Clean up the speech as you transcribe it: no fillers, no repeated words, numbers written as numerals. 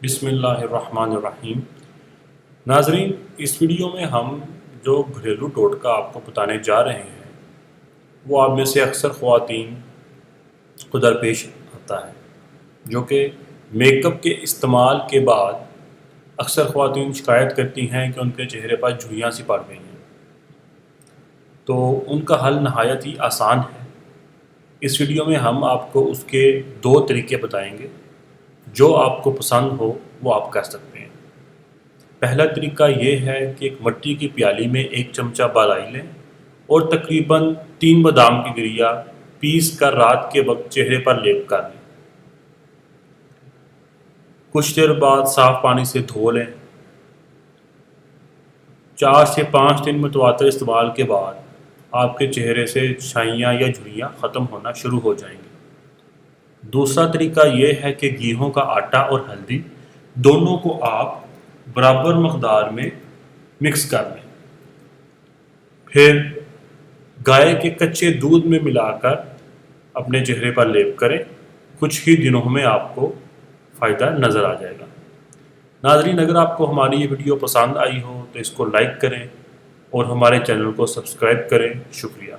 بسم اللہ الرحمن الرحیم۔ ناظرین، اس ویڈیو میں ہم جو گھریلو ٹوٹکا آپ کو بتانے جا رہے ہیں وہ آپ میں سے اکثر خواتین کو درپیش آتا ہے، جو کہ میک اپ کے استعمال کے بعد اکثر خواتین شکایت کرتی ہیں کہ ان کے چہرے پر جھریاں سی پڑ گئی ہیں۔ تو ان کا حل نہایت ہی آسان ہے۔ اس ویڈیو میں ہم آپ کو اس کے 2 طریقے بتائیں گے، جو آپ کو پسند ہو وہ آپ کر سکتے ہیں۔ پہلا طریقہ یہ ہے کہ ایک مٹی کی پیالی میں 1 چمچہ بالائی لیں اور تقریباً 3 بادام کی گریا پیس کر رات کے وقت چہرے پر لیپ کر لیں۔ کچھ دیر بعد صاف پانی سے دھو لیں۔ 4 سے 5 دن متواتر استعمال کے بعد آپ کے چہرے سے چھائیاں یا جھریاں ختم ہونا شروع ہو جائیں گی۔ دوسرا طریقہ یہ ہے کہ گیہوں کا آٹا اور ہلدی دونوں کو آپ برابر مقدار میں مکس کر لیں، پھر گائے کے کچے دودھ میں ملا کر اپنے چہرے پر لیپ کریں۔ کچھ ہی دنوں میں آپ کو فائدہ نظر آ جائے گا۔ ناظرین، اگر آپ کو ہماری یہ ویڈیو پسند آئی ہو تو اس کو لائک کریں اور ہمارے چینل کو سبسکرائب کریں۔ شکریہ۔